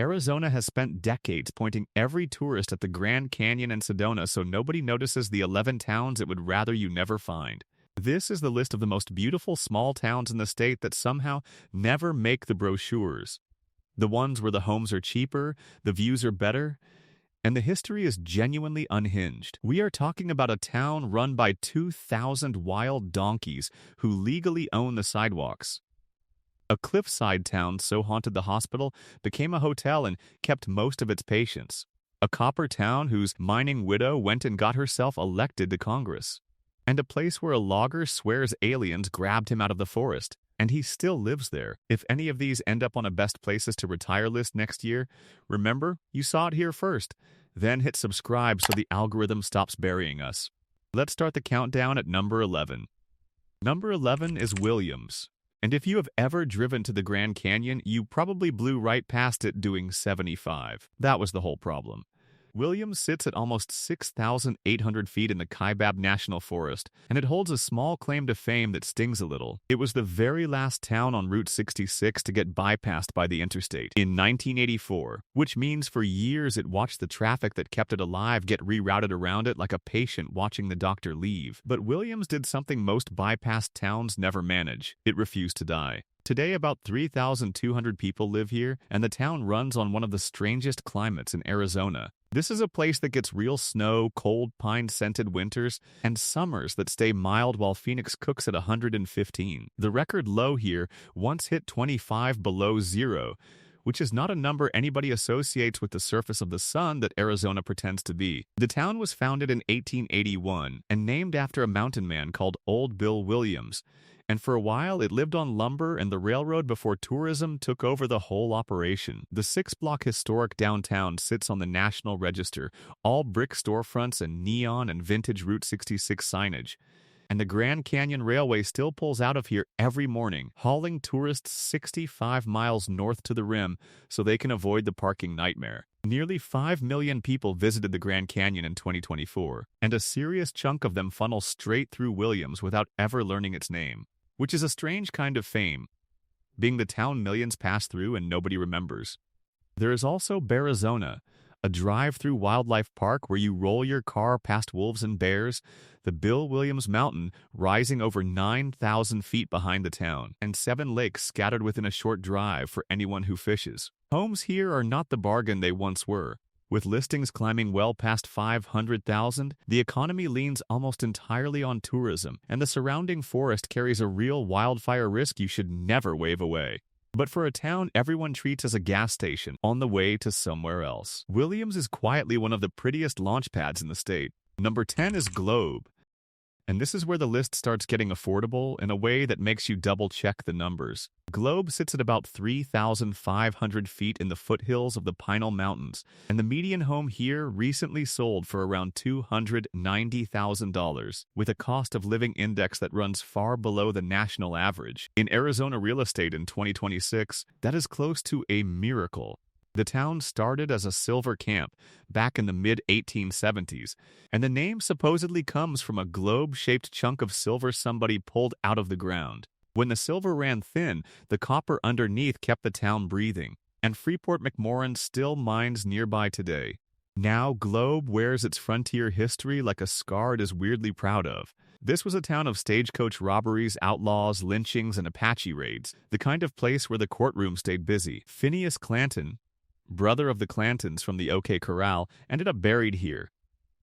Arizona has spent decades pointing every tourist at the Grand Canyon and Sedona so nobody notices the 11 towns it would rather you never find. This is the list of the most beautiful small towns in the state that somehow never make the brochures. The ones where the homes are cheaper, the views are better, and the history is genuinely unhinged. We are talking about a town run by 2,000 wild donkeys who legally own the sidewalks. A cliffside town so haunted the hospital became a hotel and kept most of its patients. A copper town whose mining widow went and got herself elected to Congress. And a place where a logger swears aliens grabbed him out of the forest. And he still lives there. If any of these end up on a best places to retire list next year, remember, you saw it here first. Then hit subscribe so the algorithm stops burying us. Let's start the countdown at number 11. Number 11 is Williams. And if you have ever driven to the Grand Canyon, you probably blew right past it doing 75. That was the whole problem. Williams sits at almost 6,800 feet in the Kaibab National Forest, and it holds a small claim to fame that stings a little. It was the very last town on Route 66 to get bypassed by the interstate in 1984, which means for years it watched the traffic that kept it alive get rerouted around it like a patient watching the doctor leave. But Williams did something most bypassed towns never manage. It refused to die. Today, about 3,200 people live here, and the town runs on one of the strangest climates in Arizona. This is a place that gets real snow, cold pine-scented winters, and summers that stay mild while Phoenix cooks at 115. The record low here once hit 25 below zero, which is not a number anybody associates with the surface of the sun that Arizona pretends to be. The town was founded in 1881 and named after a mountain man called Old Bill Williams. And for a while, it lived on lumber and the railroad before tourism took over the whole operation. The 6-block historic downtown sits on the National Register, all brick storefronts and neon and vintage Route 66 signage. And the Grand Canyon Railway still pulls out of here every morning, hauling tourists 65 miles north to the rim so they can avoid the parking nightmare. Nearly 5 million people visited the Grand Canyon in 2024, and a serious chunk of them funnel straight through Williams without ever learning its name. Which is a strange kind of fame, being the town millions pass through and nobody remembers. There is also Bearizona, a drive-through wildlife park where you roll your car past wolves and bears, the Bill Williams Mountain rising over 9,000 feet behind the town, and 7 lakes scattered within a short drive for anyone who fishes. Homes here are not the bargain they once were. With listings climbing well past 500,000, the economy leans almost entirely on tourism, and the surrounding forest carries a real wildfire risk you should never wave away. But for a town everyone treats as a gas station on the way to somewhere else, Williams is quietly one of the prettiest launch pads in the state. Number 10 is Globe. And this is where the list starts getting affordable in a way that makes you double-check the numbers. Globe sits at about 3,500 feet in the foothills of the Pinal Mountains, and the median home here recently sold for around $290,000, with a cost of living index that runs far below the national average. In Arizona real estate in 2026, that is close to a miracle. The town started as a silver camp back in the mid-1870s, and the name supposedly comes from a globe-shaped chunk of silver somebody pulled out of the ground. When the silver ran thin, the copper underneath kept the town breathing, and Freeport-McMoran still mines nearby today. Now Globe wears its frontier history like a scar it is weirdly proud of. This was a town of stagecoach robberies, outlaws, lynchings, and Apache raids, the kind of place where the courtroom stayed busy. Phineas Clanton, brother of the Clantons from the OK Corral, ended up buried here.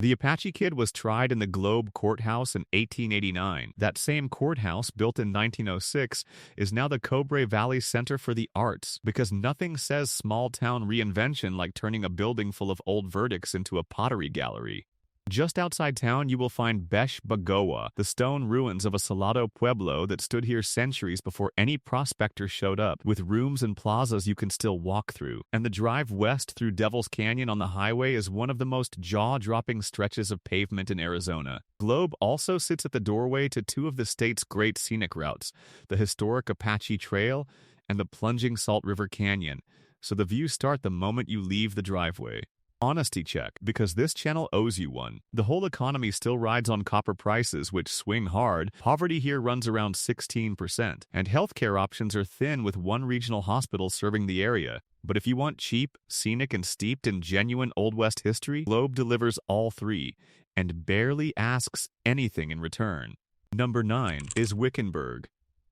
The Apache Kid was tried in the Globe Courthouse in 1889. That same courthouse, built in 1906, is now the Cobre Valley Center for the Arts, because nothing says small-town reinvention like turning a building full of old verdicts into a pottery gallery. Just outside town, you will find Besh Bagoa, the stone ruins of a Salado pueblo that stood here centuries before any prospector showed up, with rooms and plazas you can still walk through. And the drive west through Devil's Canyon on the highway is one of the most jaw-dropping stretches of pavement in Arizona. Globe also sits at the doorway to 2 of the state's great scenic routes, the historic Apache Trail and the plunging Salt River Canyon, so the views start the moment you leave the driveway. Honesty check, because this channel owes you one. The whole economy still rides on copper prices, which swing hard. Poverty here runs around 16%, and healthcare options are thin with one regional hospital serving the area. But if you want cheap, scenic, and steeped in genuine Old West history, Globe delivers all three, and barely asks anything in return. Number 9 is Wickenburg,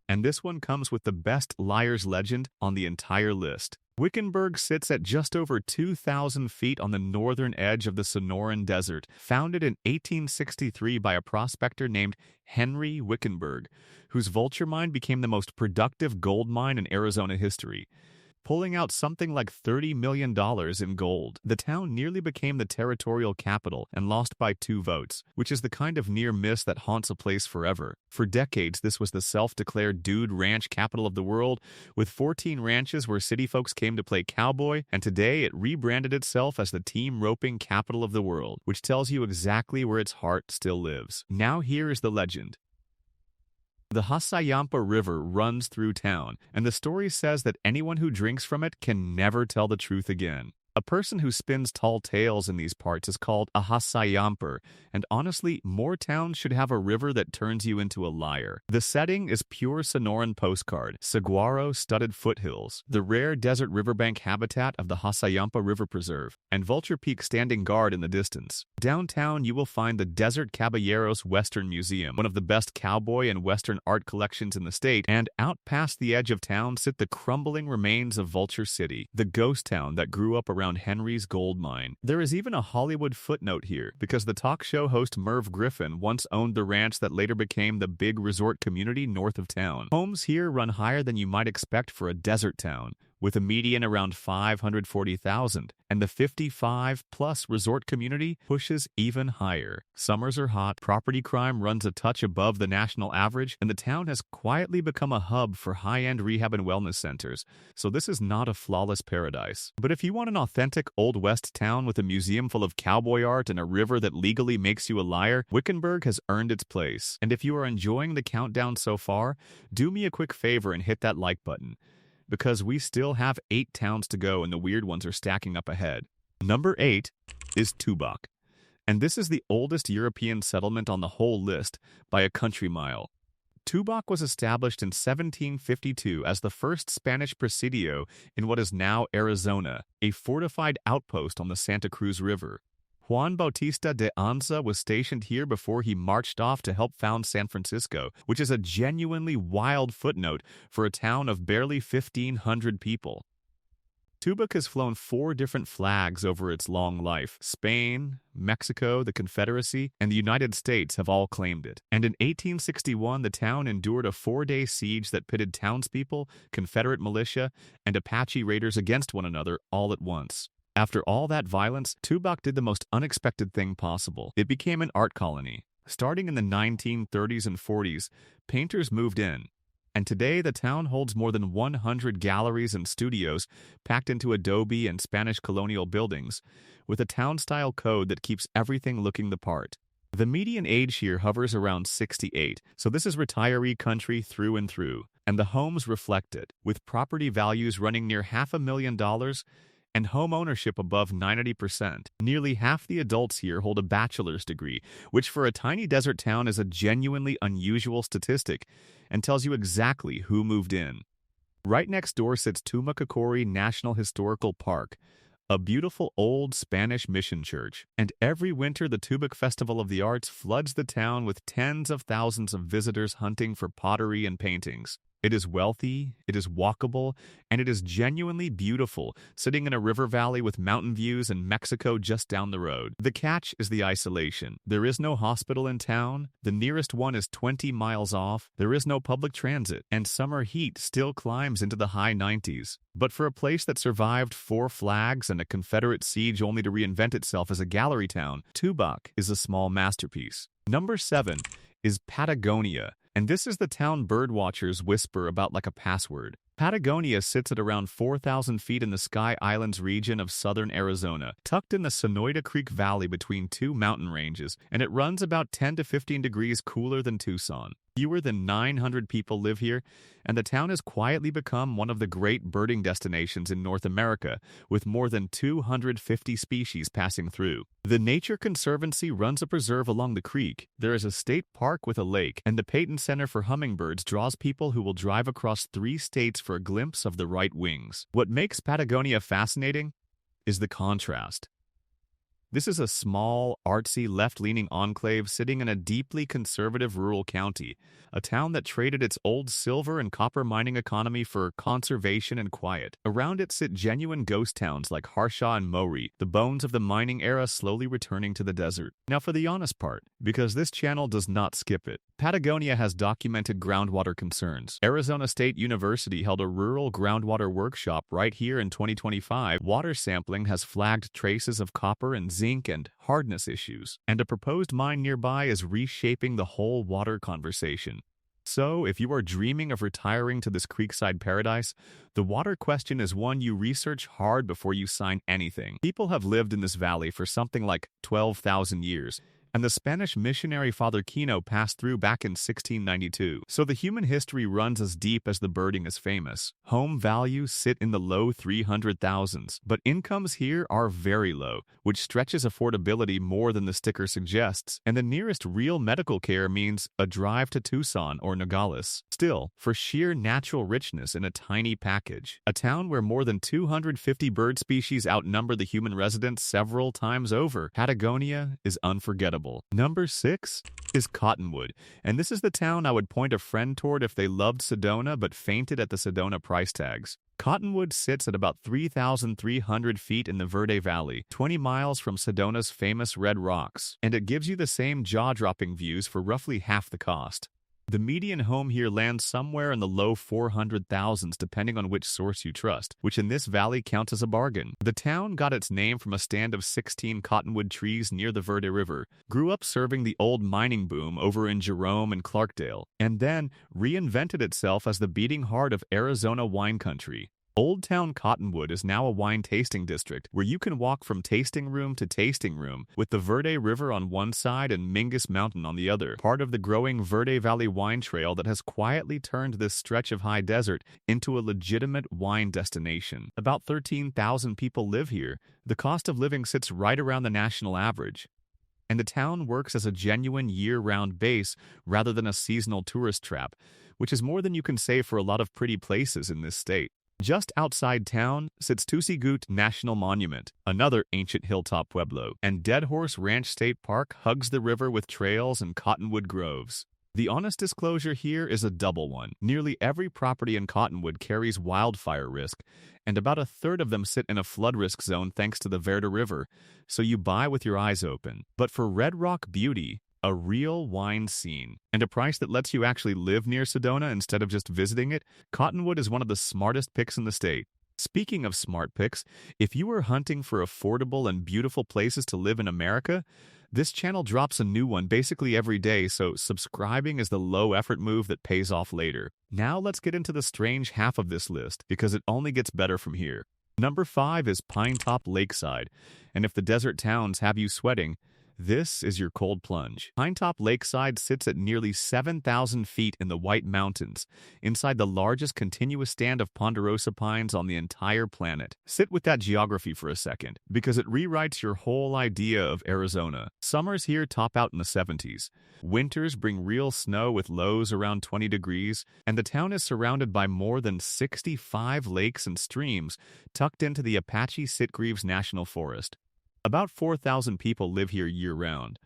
and this one comes with the best liar's legend on the entire list. Wickenburg sits at just over 2,000 feet on the northern edge of the Sonoran Desert, founded in 1863 by a prospector named Henry Wickenburg, whose vulture mine became the most productive gold mine in Arizona history, pulling out something like $30 million in gold. The town nearly became the territorial capital and lost by 2 votes, which is the kind of near miss that haunts a place forever. For decades, this was the self-declared dude ranch capital of the world, with 14 ranches where city folks came to play cowboy, and today it rebranded itself as the team roping capital of the world, which tells you exactly where its heart still lives. Now here is the legend. The Hassayampa River runs through town, and the story says that anyone who drinks from it can never tell the truth again. A person who spins tall tales in these parts is called a Hassayamper, and honestly, more towns should have a river that turns you into a liar. The setting is pure Sonoran postcard, saguaro-studded foothills, the rare desert riverbank habitat of the Hassayampa River Preserve, and Vulture Peak standing guard in the distance. Downtown, you will find the Desert Caballeros Western Museum, one of the best cowboy and Western art collections in the state, and out past the edge of town sit the crumbling remains of Vulture City, the ghost town that grew up around Henry's gold mine. There is even a Hollywood footnote here, because the talk show host Merv Griffin once owned the ranch that later became the big resort community north of town. Homes here run higher than you might expect for a desert town, with a median around $540,000, and the 55-plus resort community pushes even higher. Summers are hot, property crime runs a touch above the national average, and the town has quietly become a hub for high-end rehab and wellness centers, so this is not a flawless paradise. But if you want an authentic Old West town with a museum full of cowboy art and a river that legally makes you a liar, Wickenburg has earned its place. And if you are enjoying the countdown so far, do me a quick favor and hit that like button, because we still have 8 towns to go and the weird ones are stacking up ahead. Number 8 is Tubac, and this is the oldest European settlement on the whole list by a country mile. Tubac was established in 1752 as the first Spanish presidio in what is now Arizona, a fortified outpost on the Santa Cruz River. Juan Bautista de Anza was stationed here before he marched off to help found San Francisco, which is a genuinely wild footnote for a town of barely 1,500 people. Tubac has flown 4 different flags over its long life. Spain, Mexico, the Confederacy, and the United States have all claimed it. And in 1861, the town endured a 4-day siege that pitted townspeople, Confederate militia, and Apache raiders against one another all at once. After all that violence, Tubac did the most unexpected thing possible. It became an art colony. Starting in the 1930s and 40s, painters moved in, and today the town holds more than 100 galleries and studios packed into adobe and Spanish colonial buildings, with a town-style code that keeps everything looking the part. The median age here hovers around 68, so this is retiree country through and through, and the homes reflect it, with property values running near $500,000 and home ownership above 90%. Nearly half the adults here hold a bachelor's degree, which for a tiny desert town is a genuinely unusual statistic and tells you exactly who moved in. Right next door sits Tumacacori National Historical Park, a beautiful old Spanish mission church, and every winter the Tubac Festival of the Arts floods the town with tens of thousands of visitors hunting for pottery and paintings. It is wealthy, it is walkable, and it is genuinely beautiful, sitting in a river valley with mountain views and Mexico just down the road. The catch is the isolation. There is no hospital in town, the nearest one is 20 miles off, there is no public transit, and summer heat still climbs into the high 90s. But for a place that survived 4 flags and a Confederate siege only to reinvent itself as a gallery town, Tubac is a small masterpiece. Number 7 is Patagonia, and this is the town birdwatchers whisper about like a password. Patagonia sits at around 4,000 feet in the Sky Islands region of southern Arizona, tucked in the Sonoyta Creek Valley between 2 mountain ranges, and it runs about 10 to 15 degrees cooler than Tucson. Fewer than 900 people live here, and the town has quietly become one of the great birding destinations in North America, with more than 250 species passing through. The Nature Conservancy runs a preserve along the creek. There is a state park with a lake, and the Peyton Center for Hummingbirds draws people who will drive across 3 states for a glimpse of the right wings. What makes Patagonia fascinating is the contrast. This is a small, artsy, left-leaning enclave sitting in a deeply conservative rural county, a town that traded its old silver and copper mining economy for conservation and quiet. Around it sit genuine ghost towns like Harshaw and Maury, the bones of the mining era slowly returning to the desert. Now for the honest part, because this channel does not skip it. Patagonia has documented groundwater concerns. Arizona State University held a rural groundwater workshop right here in 2025. Water sampling has flagged traces of copper and zinc and hardness issues, and a proposed mine nearby is reshaping the whole water conversation. So, if you are dreaming of retiring to this creekside paradise, the water question is one you research hard before you sign anything. People have lived in this valley for something like 12,000 years, and the Spanish missionary Father Kino passed through back in 1692. So the human history runs as deep as the birding is famous. Home values sit in the low 300,000s, but incomes here are very low, which stretches affordability more than the sticker suggests, and the nearest real medical care means a drive to Tucson or Nogales. Still, for sheer natural richness in a tiny package, a town where more than 250 bird species outnumber the human residents several times over, Patagonia is unforgettable. Number 6 is Cottonwood, and this is the town I would point a friend toward if they loved Sedona but fainted at the Sedona price tags. Cottonwood sits at about 3,300 feet in the Verde Valley, 20 miles from Sedona's famous Red Rocks, and it gives you the same jaw-dropping views for roughly half the cost. The median home here lands somewhere in the low 400,000s depending on which source you trust, which in this valley counts as a bargain. The town got its name from a stand of 16 cottonwood trees near the Verde River, grew up serving the old mining boom over in Jerome and Clarkdale, and then reinvented itself as the beating heart of Arizona wine country. Old Town Cottonwood is now a wine tasting district where you can walk from tasting room to tasting room with the Verde River on one side and Mingus Mountain on the other, part of the growing Verde Valley wine trail that has quietly turned this stretch of high desert into a legitimate wine destination. About 13,000 people live here. The cost of living sits right around the national average, and the town works as a genuine year-round base rather than a seasonal tourist trap, which is more than you can say for a lot of pretty places in this state. Just outside town sits Tusagut National Monument, another ancient hilltop pueblo, and Dead Horse Ranch State Park hugs the river with trails and cottonwood groves. The honest disclosure here is a double one. Nearly every property in Cottonwood carries wildfire risk, and about a third of them sit in a flood risk zone thanks to the Verde River, so you buy with your eyes open. But for Red Rock beauty, a real wine scene, and a price that lets you actually live near Sedona instead of just visiting it, Cottonwood is one of the smartest picks in the state. Speaking of smart picks, if you are hunting for affordable and beautiful places to live in America, this channel drops a new one basically every day, so subscribing is the low-effort move that pays off later. Now let's get into the strange half of this list, because it only gets better from here. Number 5 is Pinetop-Lakeside, and if the desert towns have you sweating, this is your cold plunge. Pinetop-Lakeside sits at nearly 7,000 feet in the White Mountains, inside the largest continuous stand of ponderosa pines on the entire planet. Sit with that geography for a second, because it rewrites your whole idea of Arizona. Summers here top out in the 70s. Winters bring real snow with lows around 20 degrees, and the town is surrounded by more than 65 lakes and streams tucked into the Apache Sitgreaves National Forest. About 4,000 people live here year-round,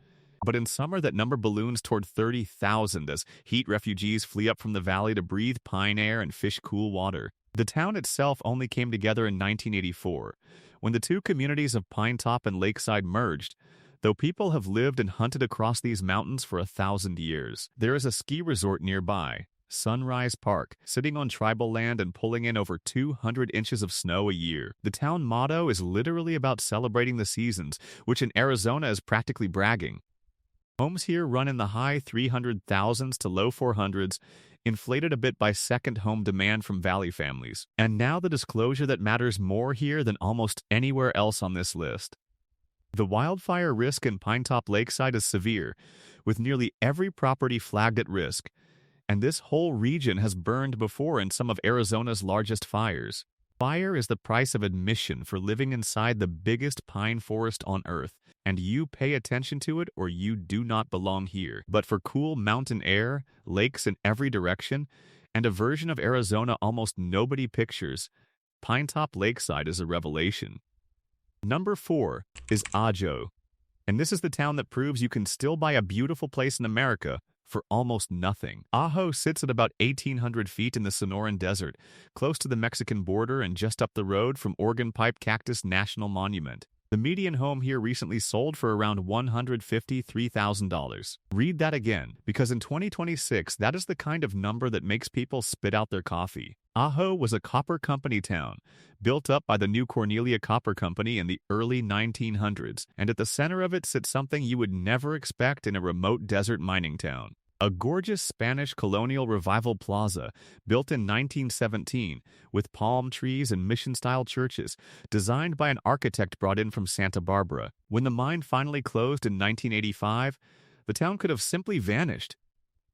but in summer that number balloons toward 30,000 as heat refugees flee up from the valley to breathe pine air and fish cool water. The town itself only came together in 1984, when the two communities of Pinetop and Lakeside merged, though people have lived and hunted across these mountains for 1,000 years. There is a ski resort nearby, Sunrise Park, sitting on tribal land and pulling in over 200 inches of snow a year. The town motto is literally about celebrating the seasons, which in Arizona is practically bragging. Homes here run in the high 300,000s to low 400s, inflated a bit by second home demand from valley families. And now the disclosure that matters more here than almost anywhere else on this list. The wildfire risk in Pinetop Lakeside is severe, with nearly every property flagged at risk. and this whole region has burned before in some of Arizona's largest fires. Fire is the price of admission for living inside the biggest pine forest on Earth, and you pay attention to it or you do not belong here. But for cool mountain air, lakes in every direction, and a version of Arizona almost nobody pictures, Pinetop-Lakeside is a revelation. Number 4 is Ajo, and this is the town that proves you can still buy a beautiful place in America for almost nothing. Ajo sits at about 1,800 feet in the Sonoran Desert, close to the Mexican border and just up the road from Organ Pipe Cactus National Monument. The median home here recently sold for around $153,000. Read that again, because in 2026, that is the kind of number that makes people spit out their coffee. Ajo was a copper company town, built up by the New Cornelia Copper Company in the early 1900s, and at the center of it sits something you would never expect in a remote desert mining town. A gorgeous Spanish colonial revival plaza built in 1917 with palm trees and mission-style churches, designed by an architect brought in from Santa Barbara. When the mine finally closed in 1985, the town could have simply vanished.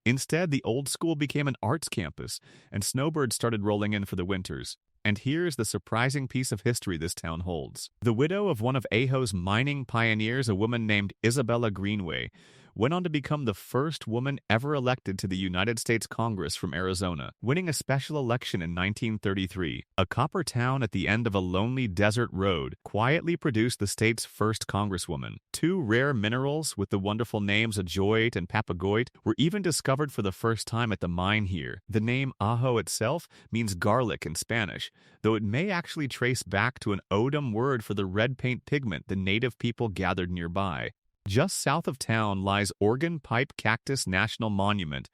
Instead, the old school became an arts campus, and snowbirds started rolling in for the winters. And here's the surprising piece of history this town holds. The widow of one of Ajo's mining pioneers, a woman named Isabella Greenway, went on to become the first woman ever elected to the United States Congress from Arizona, winning a special election in 1933. A copper town at the end of a lonely desert road quietly produced the state's first congresswoman. Two rare minerals with the wonderful names ajoite and papagoit were even discovered for the first time at the mine here. The name Ajo itself means garlic in Spanish, though it may actually trace back to an Odom word for the red paint pigment the native people gathered nearby. Just south of town lies Organ Pipe Cactus National Monument,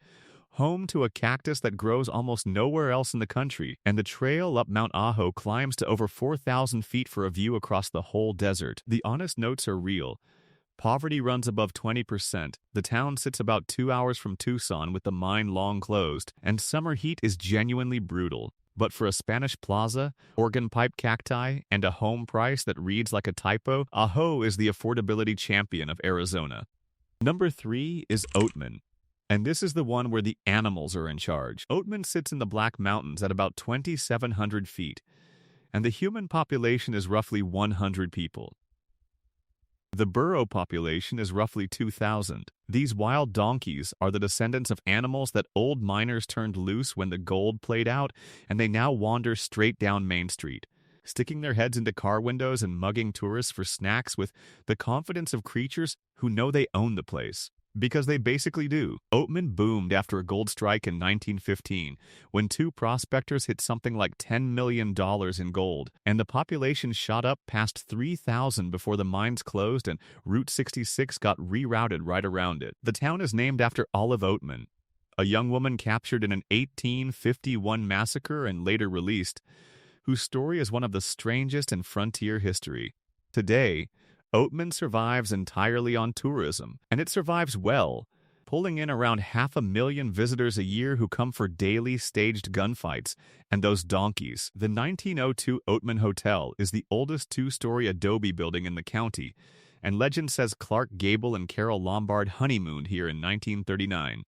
home to a cactus that grows almost nowhere else in the country, and the trail up Mount Ajo climbs to over 4,000 feet for a view across the whole desert. The honest notes are real. Poverty runs above 20%. The town sits about 2 hours from Tucson with the mine long closed, and summer heat is genuinely brutal. But for a Spanish plaza, organ pipe cacti, and a home price that reads like a typo, Ajo is the affordability champion of Arizona. Number 3 is Oatman, and this is the one where the animals are in charge. Oatman sits in the Black Mountains at about 2,700 feet, and the human population is roughly 100 people. The burro population is roughly 2,000. These wild donkeys are the descendants of animals that old miners turned loose when the gold played out, and they now wander straight down Main Street, sticking their heads into car windows and mugging tourists for snacks with the confidence of creatures who know they own the place. Because they basically do. Oatman boomed after a gold strike in 1915, when two prospectors hit something like $10 million in gold, and the population shot up past 3,000 before the mines closed and Route 66 got rerouted right around it. The town is named after Olive Oatman, a young woman captured in an 1851 massacre and later released, whose story is one of the strangest in frontier history. Today, Oatman survives entirely on tourism, and it survives well, pulling in around 500,000 visitors a year who come for daily staged gunfights and those donkeys. The 1902 Oatman Hotel is the oldest two-story adobe building in the county, and legend says Clark Gable and Carol Lombard honeymooned here in 1939.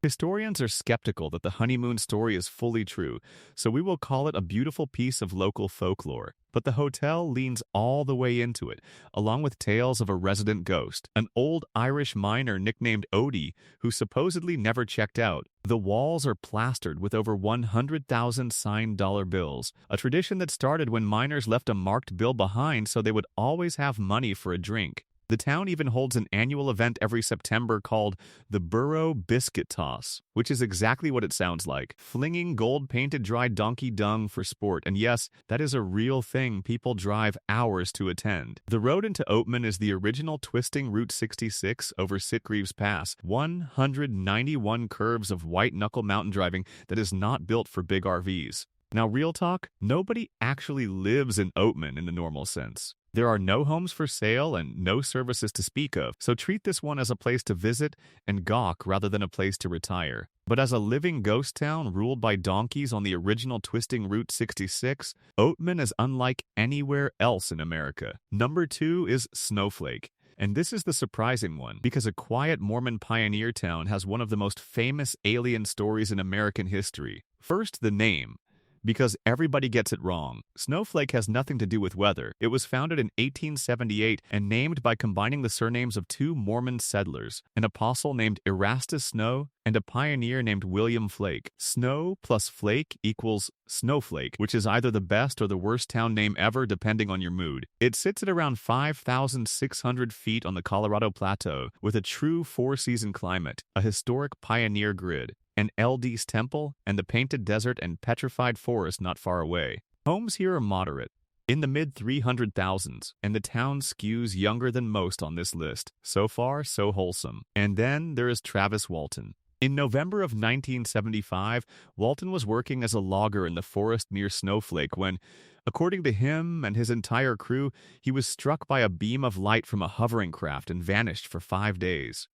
Historians are skeptical that the honeymoon story is fully true, so we will call it a beautiful piece of local folklore. But the hotel leans all the way into it, along with tales of a resident ghost, an old Irish miner nicknamed Odie, who supposedly never checked out. The walls are plastered with over 100,000 signed dollar bills, a tradition that started when miners left a marked bill behind so they would always have money for a drink. The town even holds an annual event every September called the Burro Biscuit Toss, which is exactly what it sounds like, flinging gold-painted dry donkey dung for sport. And yes, that is a real thing people drive hours to attend. The road into Oatman is the original twisting Route 66 over Sitgreaves Pass, 191 curves of white-knuckle mountain driving that is not built for big RVs. Now, real talk, nobody actually lives in Oatman in the normal sense. There are no homes for sale and no services to speak of, so treat this one as a place to visit and gawk rather than a place to retire. But as a living ghost town ruled by donkeys on the original twisting Route 66, Oatman is unlike anywhere else in America. Number 2 is Snowflake. And this is the surprising one, because a quiet Mormon pioneer town has one of the most famous alien stories in American history. First, the name. Because everybody gets it wrong. Snowflake has nothing to do with weather. It was founded in 1878 and named by combining the surnames of two Mormon settlers, an apostle named Erastus Snow and a pioneer named William Flake. Snow plus Flake equals Snowflake, which is either the best or the worst town name ever depending on your mood. It sits at around 5,600 feet on the Colorado Plateau with a true four-season climate, a historic pioneer grid, an LDS temple, and the Painted Desert and Petrified Forest not far away. Homes here are moderate, in the mid-300,000s, and the town skews younger than most on this list. So far, so wholesome. And then there is Travis Walton. In November of 1975, Walton was working as a logger in the forest near Snowflake when, according to him and his entire crew, he was struck by a beam of light from a hovering craft and vanished for 5 days.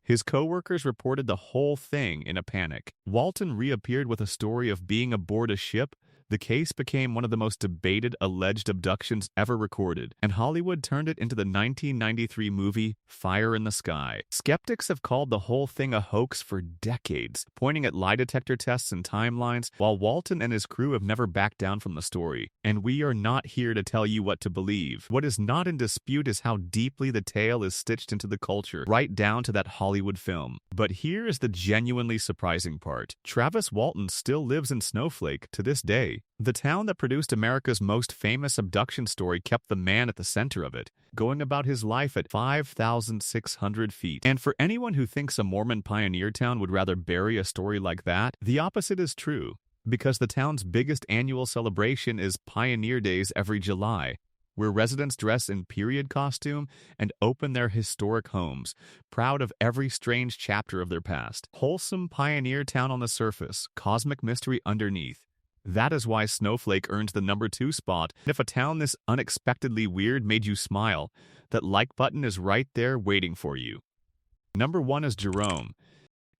His co-workers reported the whole thing in a panic. Walton reappeared with a story of being aboard a ship. The case became one of the most debated alleged abductions ever recorded, and Hollywood turned it into the 1993 movie Fire in the Sky. Skeptics have called the whole thing a hoax for decades, pointing at lie detector tests and timelines, while Walton and his crew have never backed down from the story. And we are not here to tell you what to believe. What is not in dispute is how deeply the tale is stitched into the culture, right down to that Hollywood film. But here is the genuinely surprising part. Travis Walton still lives in Snowflake to this day. The town that produced America's most famous abduction story kept the man at the center of it, going about his life at 5,600 feet. And for anyone who thinks a Mormon pioneer town would rather bury a story like that, the opposite is true, because the town's biggest annual celebration is Pioneer Days every July, where residents dress in period costume and open their historic homes, proud of every strange chapter of their past. Wholesome pioneer town on the surface, cosmic mystery underneath. That is why Snowflake earns the number 2 spot. And if a town this unexpectedly weird made you smile, that like button is right there waiting for you. Number 1 is Jerome.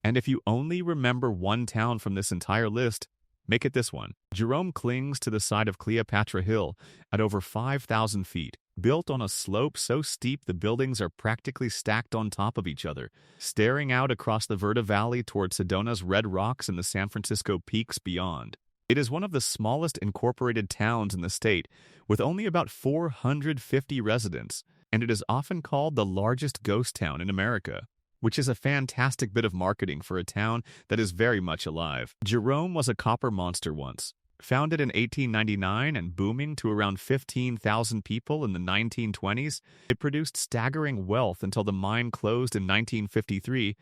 And if you only remember one town from this entire list, make it this one. Jerome clings to the side of Cleopatra Hill at over 5,000 feet, built on a slope so steep the buildings are practically stacked on top of each other, staring out across the Verde Valley toward Sedona's Red Rocks and the San Francisco peaks beyond. It is one of the smallest incorporated towns in the state, with only about 450 residents, and it is often called the largest ghost town in America, which is a fantastic bit of marketing for a town that is very much alive. Jerome was a copper monster once. Founded in 1899 and booming to around 15,000 people in the 1920s, it produced staggering wealth until the mine closed in 1953,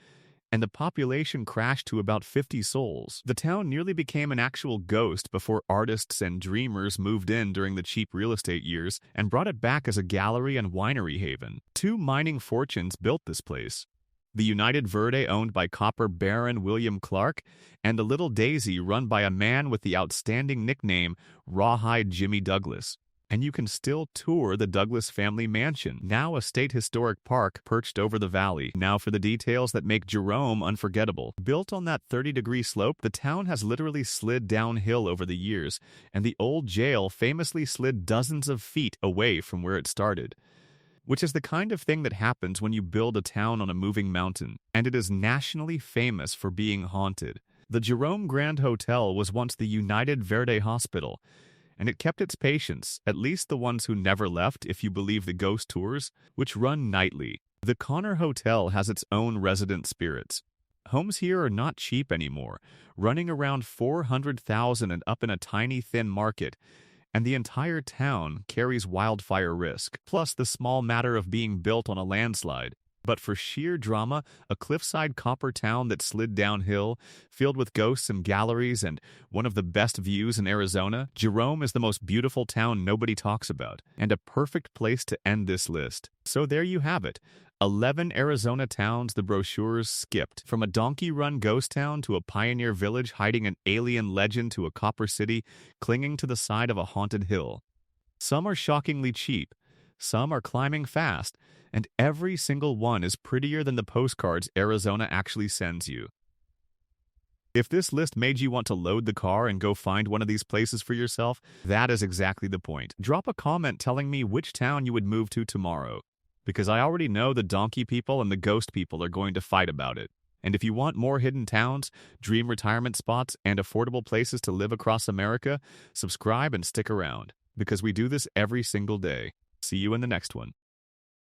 and the population crashed to about 50 souls. The town nearly became an actual ghost before artists and dreamers moved in during the cheap real estate years and brought it back as a gallery and winery haven. 2 mining fortunes built this place. The United Verde, owned by copper baron William Clark, and the Little Daisy, run by a man with the outstanding nickname Rawhide Jimmy Douglas. And you can still tour the Douglas family mansion, now a state historic park perched over the valley. Now for the details that make Jerome unforgettable. Built on that 30-degree slope, the town has literally slid downhill over the years, and the old jail famously slid dozens of feet away from where it started. Which is the kind of thing that happens when you build a town on a moving mountain, and it is nationally famous for being haunted. The Jerome Grand Hotel was once the United Verde Hospital, and it kept its patients, at least the ones who never left if you believe the ghost tours, which run nightly. The Connor Hotel has its own resident spirits. Homes here are not cheap anymore, running around $400,000 and up in a tiny thin market, and the entire town carries wildfire risk, plus the small matter of being built on a landslide. But for sheer drama, a cliffside copper town that slid downhill, filled with ghosts and galleries and one of the best views in Arizona, Jerome is the most beautiful town nobody talks about, and a perfect place to end this list. So there you have it. 11 Arizona towns the brochures skipped, from a donkey-run ghost town to a pioneer village hiding an alien legend to a copper city clinging to the side of a haunted hill. Some are shockingly cheap, some are climbing fast, and every single one is prettier than the postcards Arizona actually sends you. If this list made you want to load the car and go find one of these places for yourself, that is exactly the point. Drop a comment telling me which town you would move to tomorrow. because I already know the donkey people and the ghost people are going to fight about it. And if you want more hidden towns, dream retirement spots, and affordable places to live across America, subscribe and stick around, because we do this every single day. See you in the next one.